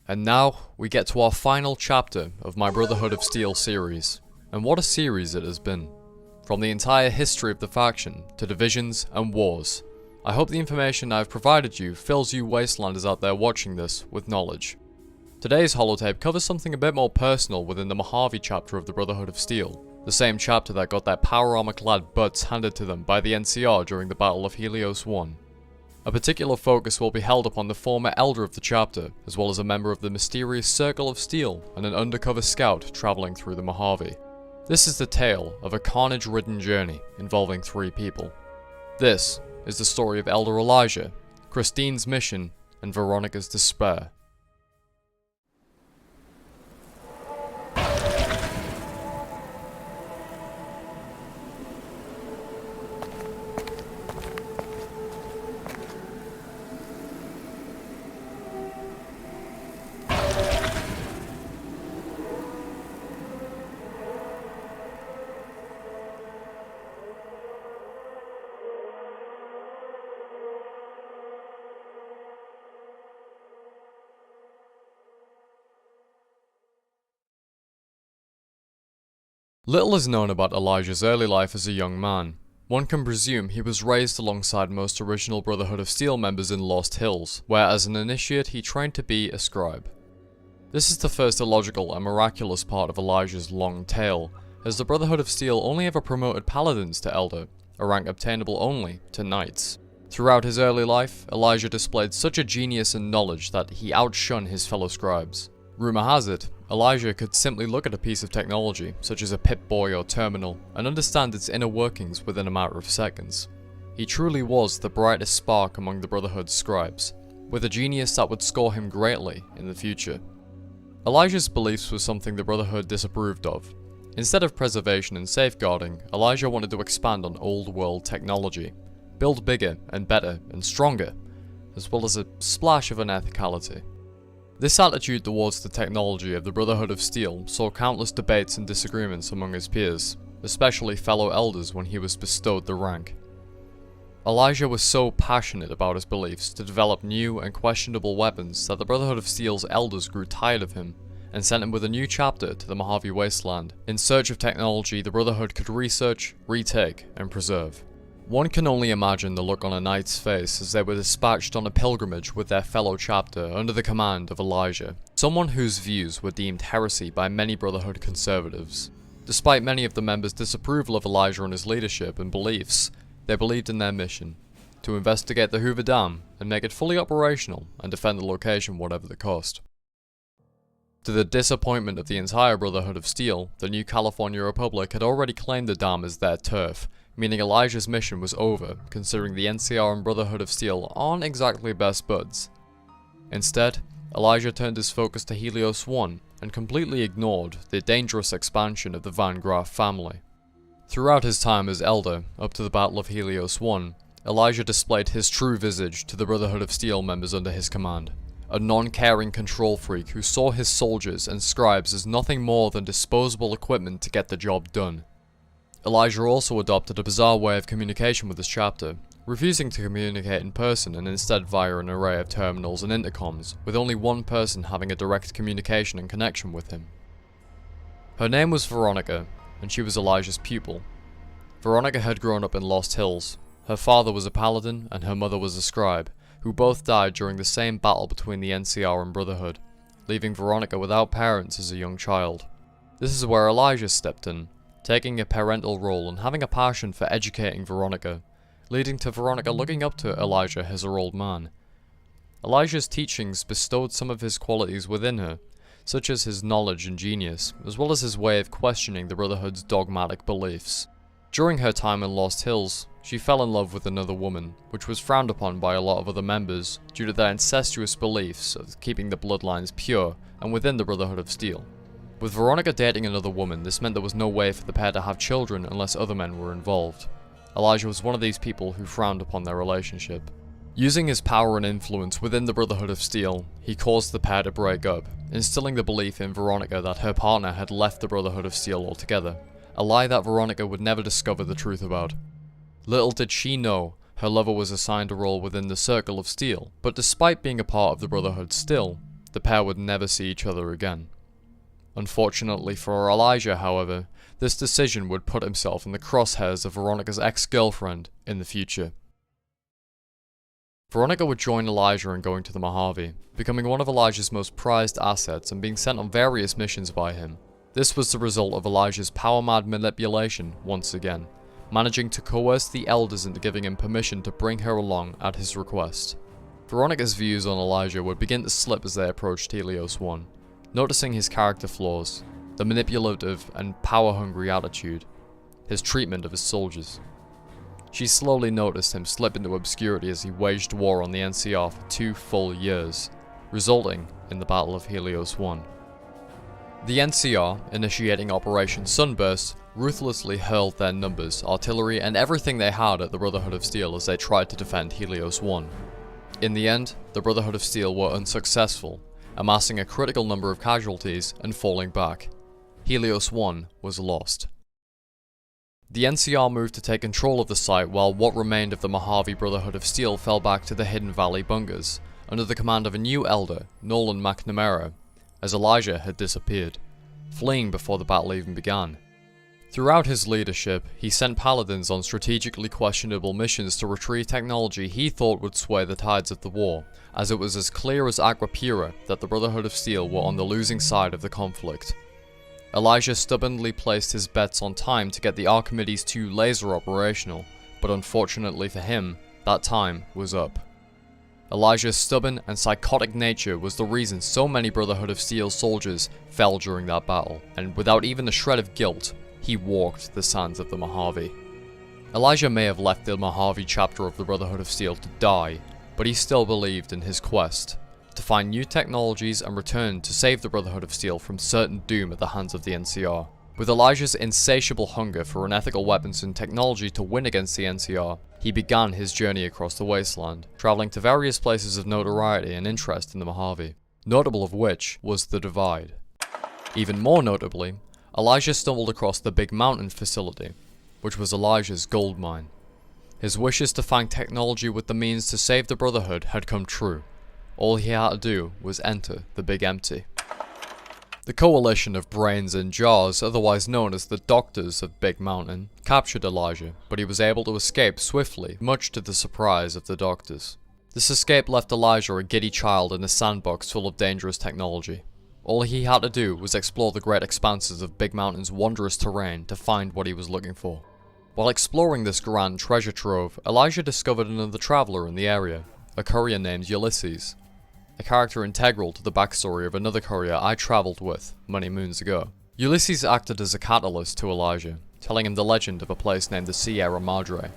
And now, we get to our final chapter of my Brotherhood of Steel series. And what a series it has been. From the entire history of the faction, to divisions and wars. I hope the information I've provided you fills you Wastelanders out there watching this with knowledge. Today's holotape covers something a bit more personal within the Mojave Chapter of the Brotherhood of Steel. The same chapter that got their power armor clad butts handed to them by the NCR during the Battle of Helios One. A particular focus will be held upon the former elder of the chapter, as well as a member of the mysterious Circle of Steel and an undercover scout traveling through the Mojave. This is the tale of a carnage-ridden journey involving 3 people. This is the story of Elder Elijah, Christine's mission, and Veronica's despair. Little is known about Elijah's early life as a young man. One can presume he was raised alongside most original Brotherhood of Steel members in Lost Hills, where as an initiate he trained to be a scribe. This is the first illogical and miraculous part of Elijah's long tale, as the Brotherhood of Steel only ever promoted paladins to Elder, a rank obtainable only to knights. Throughout his early life, Elijah displayed such a genius and knowledge that he outshone his fellow scribes. Rumor has it, Elijah could simply look at a piece of technology, such as a Pip-Boy or terminal, and understand its inner workings within a matter of seconds. He truly was the brightest spark among the Brotherhood's scribes, with a genius that would score him greatly in the future. Elijah's beliefs were something the Brotherhood disapproved of. Instead of preservation and safeguarding, Elijah wanted to expand on old world technology, build bigger and better and stronger, as well as a splash of unethicality. This attitude towards the technology of the Brotherhood of Steel saw countless debates and disagreements among his peers, especially fellow elders when he was bestowed the rank. Elijah was so passionate about his beliefs to develop new and questionable weapons that the Brotherhood of Steel's elders grew tired of him, and sent him with a new chapter to the Mojave Wasteland, in search of technology the Brotherhood could research, retake, and preserve. One can only imagine the look on a knight's face as they were dispatched on a pilgrimage with their fellow chapter under the command of Elijah, someone whose views were deemed heresy by many Brotherhood conservatives. Despite many of the members' disapproval of Elijah and his leadership and beliefs, they believed in their mission, to investigate the Hoover Dam and make it fully operational and defend the location whatever the cost. To the disappointment of the entire Brotherhood of Steel, the new California Republic had already claimed the dam as their turf, meaning Elijah's mission was over, considering the NCR and Brotherhood of Steel aren't exactly best buds. Instead, Elijah turned his focus to Helios One, and completely ignored the dangerous expansion of the Van Graff family. Throughout his time as Elder, up to the Battle of Helios One, Elijah displayed his true visage to the Brotherhood of Steel members under his command. A non-caring control freak who saw his soldiers and scribes as nothing more than disposable equipment to get the job done. Elijah also adopted a bizarre way of communication with his chapter, refusing to communicate in person and instead via an array of terminals and intercoms, with only one person having a direct communication and connection with him. Her name was Veronica, and she was Elijah's pupil. Veronica had grown up in Lost Hills. Her father was a paladin and her mother was a scribe, who both died during the same battle between the NCR and Brotherhood, leaving Veronica without parents as a young child. This is where Elijah stepped in, taking a parental role and having a passion for educating Veronica, leading to Veronica looking up to Elijah as her old man. Elijah's teachings bestowed some of his qualities within her, such as his knowledge and genius, as well as his way of questioning the Brotherhood's dogmatic beliefs. During her time in Lost Hills, she fell in love with another woman, which was frowned upon by a lot of other members due to their incestuous beliefs of keeping the bloodlines pure and within the Brotherhood of Steel. With Veronica dating another woman, this meant there was no way for the pair to have children unless other men were involved. Elijah was one of these people who frowned upon their relationship. Using his power and influence within the Brotherhood of Steel, he caused the pair to break up, instilling the belief in Veronica that her partner had left the Brotherhood of Steel altogether, a lie that Veronica would never discover the truth about. Little did she know, her lover was assigned a role within the Circle of Steel, but despite being a part of the Brotherhood still, the pair would never see each other again. Unfortunately for Elijah, however, this decision would put himself in the crosshairs of Veronica's ex-girlfriend in the future. Veronica would join Elijah in going to the Mojave, becoming one of Elijah's most prized assets and being sent on various missions by him. This was the result of Elijah's power-mad manipulation once again, managing to coerce the elders into giving him permission to bring her along at his request. Veronica's views on Elijah would begin to slip as they approached Helios One, noticing his character flaws, the manipulative and power-hungry attitude, his treatment of his soldiers. She slowly noticed him slip into obscurity as he waged war on the NCR for 2 full years, resulting in the Battle of Helios One. The NCR, initiating Operation Sunburst, ruthlessly hurled their numbers, artillery, and everything they had at the Brotherhood of Steel as they tried to defend Helios One. In the end, the Brotherhood of Steel were unsuccessful, amassing a critical number of casualties and falling back. Helios One was lost. The NCR moved to take control of the site while what remained of the Mojave Brotherhood of Steel fell back to the Hidden Valley Bunkers, under the command of a new elder, Nolan McNamara, as Elijah had disappeared, fleeing before the battle even began. Throughout his leadership, he sent paladins on strategically questionable missions to retrieve technology he thought would sway the tides of the war, as it was as clear as Aqua Pura that the Brotherhood of Steel were on the losing side of the conflict. Elijah stubbornly placed his bets on time to get the Archimedes 2 laser operational, but unfortunately for him, that time was up. Elijah's stubborn and psychotic nature was the reason so many Brotherhood of Steel soldiers fell during that battle, and without even a shred of guilt, he walked the sands of the Mojave. Elijah may have left the Mojave chapter of the Brotherhood of Steel to die, but he still believed in his quest to find new technologies and return to save the Brotherhood of Steel from certain doom at the hands of the NCR. With Elijah's insatiable hunger for unethical weapons and technology to win against the NCR, he began his journey across the wasteland, traveling to various places of notoriety and interest in the Mojave, notable of which was the Divide. Even more notably, Elijah stumbled across the Big Mountain facility, which was Elijah's gold mine. His wishes to find technology with the means to save the Brotherhood had come true. All he had to do was enter the Big Empty. The coalition of brains in jars, otherwise known as the Doctors of Big Mountain, captured Elijah, but he was able to escape swiftly, much to the surprise of the Doctors. This escape left Elijah a giddy child in a sandbox full of dangerous technology. All he had to do was explore the great expanses of Big Mountain's wondrous terrain to find what he was looking for. While exploring this grand treasure trove, Elijah discovered another traveler in the area, a courier named Ulysses, a character integral to the backstory of another courier I travelled with many moons ago. Ulysses acted as a catalyst to Elijah, telling him the legend of a place named the Sierra Madre.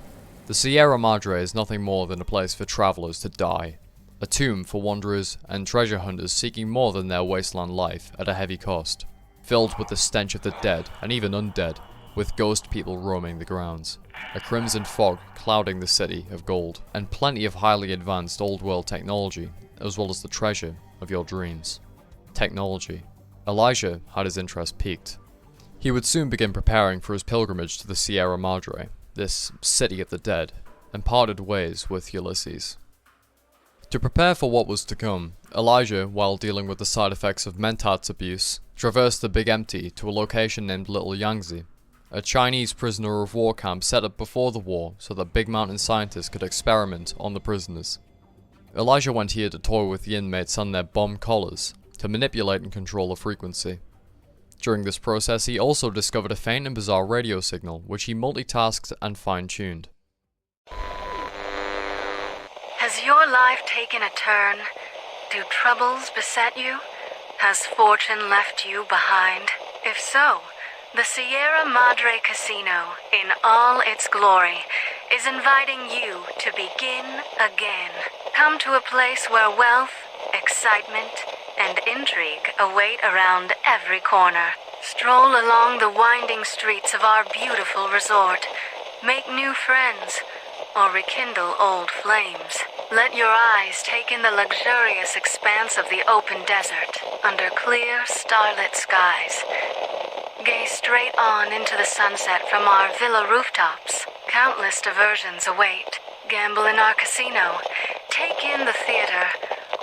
The Sierra Madre is nothing more than a place for travellers to die, a tomb for wanderers and treasure hunters seeking more than their wasteland life at a heavy cost, filled with the stench of the dead and even undead, with ghost people roaming the grounds, a crimson fog clouding the city of gold, and plenty of highly advanced old world technology, as well as the treasure of your dreams. Technology. Elijah had his interest piqued. He would soon begin preparing for his pilgrimage to the Sierra Madre, this city of the dead, and parted ways with Ulysses. To prepare for what was to come, Elijah, while dealing with the side effects of mentats abuse, traversed the Big Empty to a location named Little Yangtze, a Chinese prisoner of war camp set up before the war so that Big Mountain scientists could experiment on the prisoners. Elijah went here to toy with the inmates on their bomb collars, to manipulate and control the frequency. During this process, he also discovered a faint and bizarre radio signal, which he multitasked and fine-tuned. Has your life taken a turn? Do troubles beset you? Has fortune left you behind? If so, the Sierra Madre Casino, in all its glory, is inviting you to begin again. Come to a place where wealth, excitement, and intrigue await around every corner. Stroll along the winding streets of our beautiful resort. Make new friends, or rekindle old flames. Let your eyes take in the luxurious expanse of the open desert under clear, starlit skies. Gaze straight on into the sunset from our villa rooftops. Countless diversions await. Gamble in our casino. Take in the theater,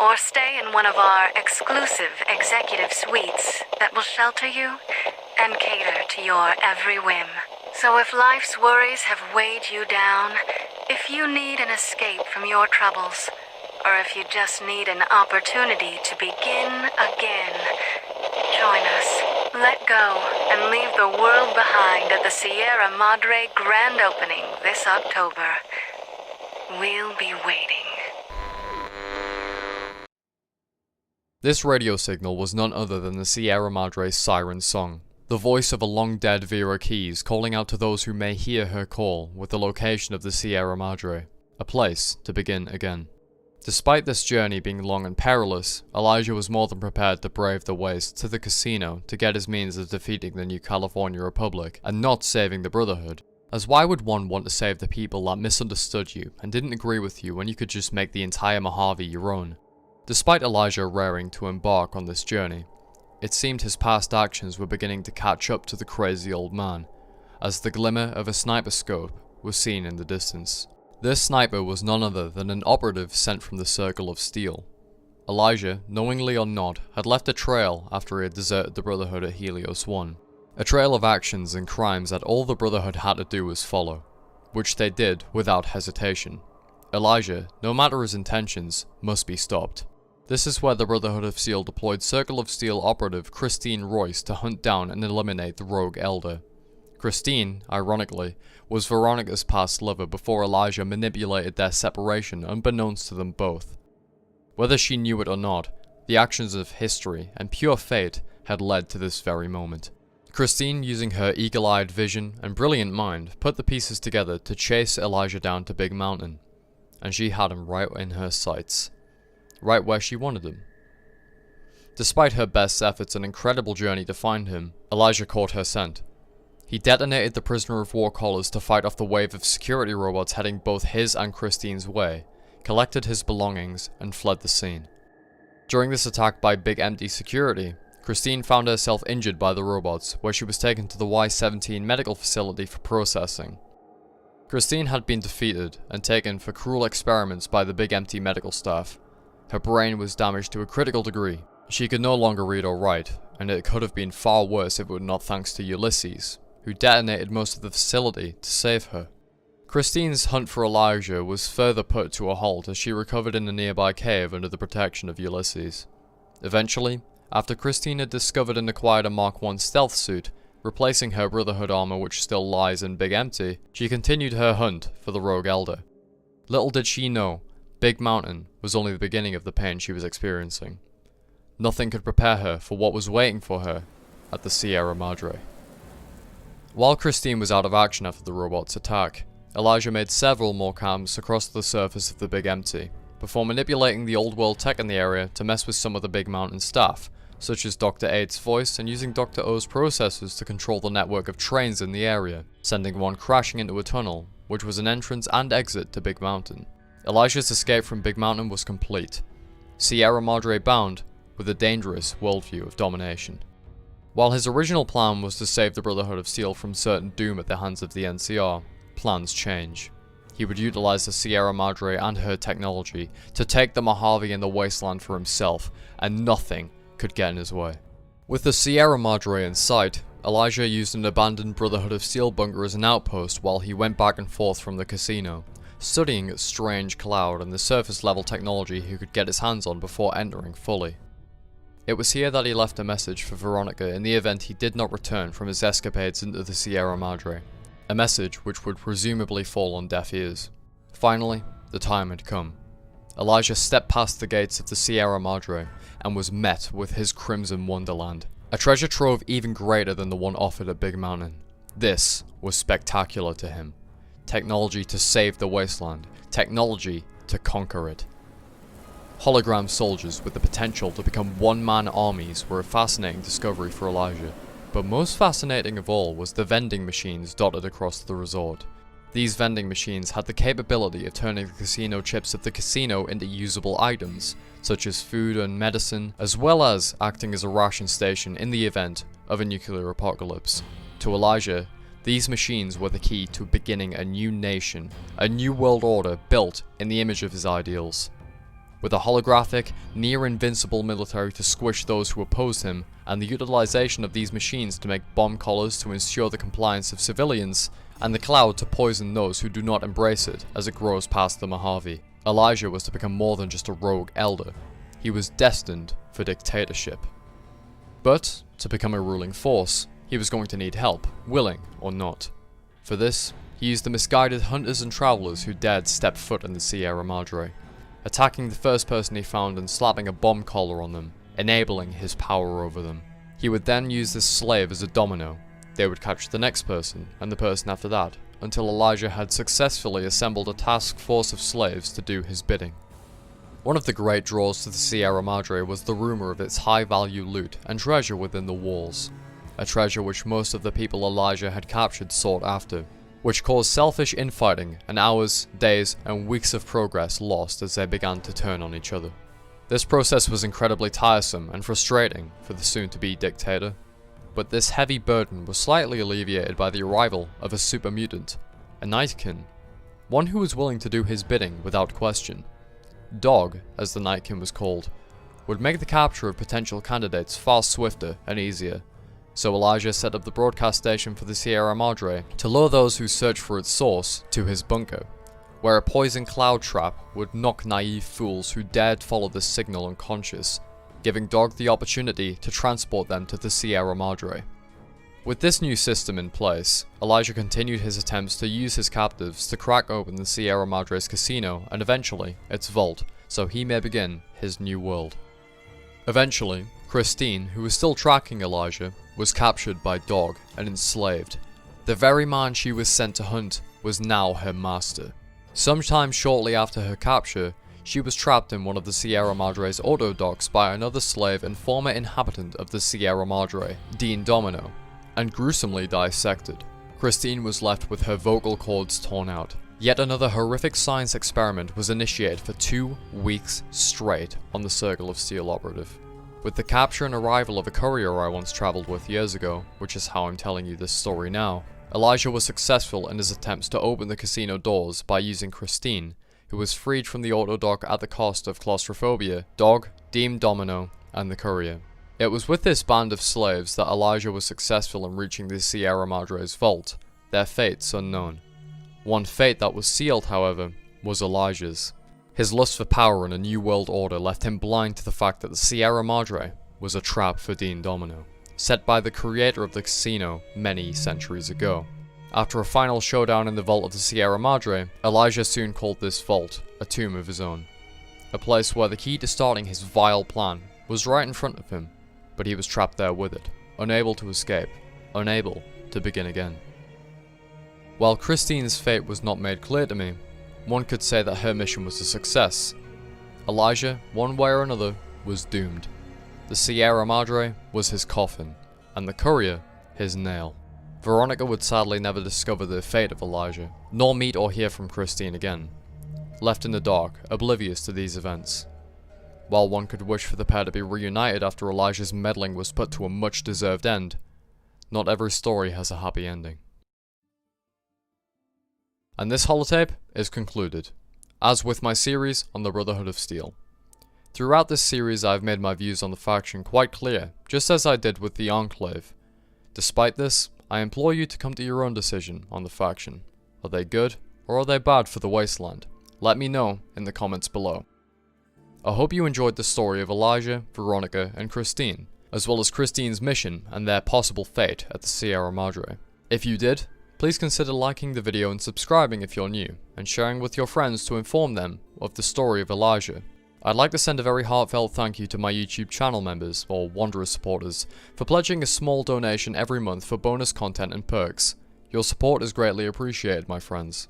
or stay in one of our exclusive executive suites that will shelter you and cater to your every whim. So if life's worries have weighed you down, if you need an escape from your troubles, or if you just need an opportunity to begin again, join us. Let go and leave the world behind at the Sierra Madre grand opening this October. We'll be waiting. This radio signal was none other than the Sierra Madre's siren song, the voice of a long-dead Vera Keys calling out to those who may hear her call with the location of the Sierra Madre, a place to begin again. Despite this journey being long and perilous, Elijah was more than prepared to brave the waste to the casino to get his means of defeating the New California Republic and not saving the Brotherhood. As why would one want to save the people that misunderstood you and didn't agree with you when you could just make the entire Mojave your own? Despite Elijah raring to embark on this journey, it seemed his past actions were beginning to catch up to the crazy old man, as the glimmer of a sniper scope was seen in the distance. This sniper was none other than an operative sent from the Circle of Steel. Elijah, knowingly or not, had left a trail after he had deserted the Brotherhood at Helios One. A trail of actions and crimes that all the Brotherhood had to do was follow, which they did without hesitation. Elijah, no matter his intentions, must be stopped. This is where the Brotherhood of Steel deployed Circle of Steel operative Christine Royce to hunt down and eliminate the rogue Elder. Christine, ironically, was Veronica's past lover before Elijah manipulated their separation unbeknownst to them both. Whether she knew it or not, the actions of history and pure fate had led to this very moment. Christine, using her eagle-eyed vision and brilliant mind, put the pieces together to chase Elijah down to Big Mountain, and she had him right in her sights. Right where she wanted him. Despite her best efforts and incredible journey to find him, Elijah caught her scent. He detonated the prisoner of war collars to fight off the wave of security robots heading both his and Christine's way, collected his belongings, and fled the scene. During this attack by Big Empty security, Christine found herself injured by the robots, where she was taken to the Y-17 medical facility for processing. Christine had been defeated and taken for cruel experiments by the Big Empty medical staff. Her brain was damaged to a critical degree. She could no longer read or write, and it could have been far worse if it were not thanks to Ulysses, who detonated most of the facility to save her. Christine's hunt for Elijah was further put to a halt as she recovered in a nearby cave under the protection of Ulysses. Eventually, after Christine had discovered and acquired a Mark I stealth suit, replacing her Brotherhood armor which still lies in Big Empty, she continued her hunt for the rogue Elder. Little did she know, Big Mountain was only the beginning of the pain she was experiencing. Nothing could prepare her for what was waiting for her at the Sierra Madre. While Christine was out of action after the robot's attack, Elijah made several more camps across the surface of the Big Empty, before manipulating the old world tech in the area to mess with some of the Big Mountain staff, such as Dr. Eight's voice and using Dr. O's processors to control the network of trains in the area, sending one crashing into a tunnel, which was an entrance and exit to Big Mountain. Elijah's escape from Big Mountain was complete, Sierra Madre bound with a dangerous worldview of domination. While his original plan was to save the Brotherhood of Steel from certain doom at the hands of the NCR, plans change. He would utilize the Sierra Madre and her technology to take the Mojave and the wasteland for himself, and nothing could get in his way. With the Sierra Madre in sight, Elijah used an abandoned Brotherhood of Steel bunker as an outpost while he went back and forth from the casino, studying its strange cloud and the surface level technology he could get his hands on before entering fully. It was here that he left a message for Veronica in the event he did not return from his escapades into the Sierra Madre, a message which would presumably fall on deaf ears. Finally, the time had come. Elijah stepped past the gates of the Sierra Madre and was met with his Crimson Wonderland, a treasure trove even greater than the one offered at Big Mountain. This was spectacular to him. Technology to save the wasteland, technology to conquer it. Hologram soldiers with the potential to become one-man armies were a fascinating discovery for Elijah, but most fascinating of all was the vending machines dotted across the resort. These vending machines had the capability of turning the casino chips of the casino into usable items, such as food and medicine, as well as acting as a ration station in the event of a nuclear apocalypse. To Elijah, these machines were the key to beginning a new nation, a new world order built in the image of his ideals. with a holographic, near-invincible military to squish those who opposed him, and the utilization of these machines to make bomb collars to ensure the compliance of civilians, and the cloud to poison those who do not embrace it as it grows past the Mojave. Elijah was to become more than just a rogue elder. He was destined for dictatorship. But, to become a ruling force, he was going to need help, willing or not. For this, he used the misguided hunters and travelers who dared step foot in the Sierra Madre, attacking the first person he found and slapping a bomb collar on them, enabling his power over them. He would then use this slave as a domino. They would catch the next person, and the person after that, until Elijah had successfully assembled a task force of slaves to do his bidding. One of the great draws to the Sierra Madre was the rumor of its high-value loot and treasure within the walls, a treasure which most of the people Elijah had captured sought after, which caused selfish infighting and hours, days, and weeks of progress lost as they began to turn on each other. This process was incredibly tiresome and frustrating for the soon-to-be dictator, but this heavy burden was slightly alleviated by the arrival of a super mutant, a Nightkin, one who was willing to do his bidding without question. Dog, as the Nightkin was called, would make the capture of potential candidates far swifter and easier, so Elijah set up the broadcast station for the Sierra Madre to lure those who searched for its source to his bunker, where a poison cloud trap would knock naive fools who dared follow the signal unconscious, giving Dog the opportunity to transport them to the Sierra Madre. With this new system in place, Elijah continued his attempts to use his captives to crack open the Sierra Madre's casino and eventually its vault, so he may begin his new world. Eventually, Christine, who was still tracking Elijah, was captured by Dog and enslaved. The very man she was sent to hunt was now her master. Sometime shortly after her capture, she was trapped in one of the Sierra Madre's auto docks by another slave and former inhabitant of the Sierra Madre, Dean Domino, and gruesomely dissected. Christine was left with her vocal cords torn out. Yet another horrific science experiment was initiated for 2 weeks straight on the Circle of Steel operative. With the capture and arrival of a courier I once travelled with years ago, which is how I'm telling you this story now, Elijah was successful in his attempts to open the casino doors by using Christine, who was freed from the autodock at the cost of claustrophobia, Dog, Dean Domino, and the courier. It was with this band of slaves that Elijah was successful in reaching the Sierra Madre's vault, their fates unknown. One fate that was sealed, however, was Elijah's. His lust for power and a new world order left him blind to the fact that the Sierra Madre was a trap for Dean Domino, set by the creator of the casino many centuries ago. After a final showdown in the vault of the Sierra Madre, Elijah soon called this vault a tomb of his own, a place where the key to starting his vile plan was right in front of him, but he was trapped there with it, unable to escape, unable to begin again. While Christine's fate was not made clear to me, one could say that her mission was a success. Elijah, one way or another, was doomed. The Sierra Madre was his coffin, and the courier his nail. Veronica would sadly never discover the fate of Elijah, nor meet or hear from Christine again, left in the dark, oblivious to these events. While one could wish for the pair to be reunited after Elijah's meddling was put to a much-deserved end, not every story has a happy ending. And this holotape is concluded, as with my series on the Brotherhood of Steel. Throughout this series I have made my views on the faction quite clear, just as I did with the Enclave. Despite this, I implore you to come to your own decision on the faction. Are they good, or are they bad for the Wasteland? Let me know in the comments below. I hope you enjoyed the story of Elijah, Veronica, and Christine, as well as Christine's mission and their possible fate at the Sierra Madre. If you did, please consider liking the video and subscribing if you're new, and sharing with your friends to inform them of the story of Elijah. I'd like to send a very heartfelt thank you to my YouTube channel members, or Wanderer supporters, for pledging a small donation every month for bonus content and perks. Your support is greatly appreciated, my friends.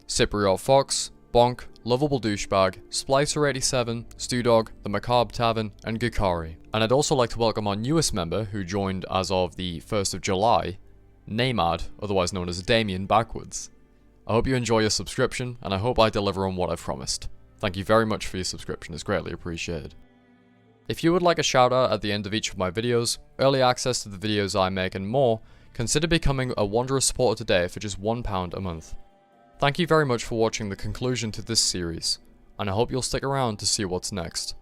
Cypriot Fox, Bonk, Lovable Douchebag, Splicer87, Stewdog, The Macabre Tavern, and Gakari. And I'd also like to welcome our newest member, who joined as of the 1st of July, Namad, otherwise known as Damien Backwards. I hope you enjoy your subscription, and I hope I deliver on what I've promised. Thank you very much for your subscription, it's greatly appreciated. If you would like a shout out at the end of each of my videos, early access to the videos I make and more, consider becoming a Wanderer supporter today for just £1 a month. Thank you very much for watching the conclusion to this series. and I hope you'll stick around to see what's next.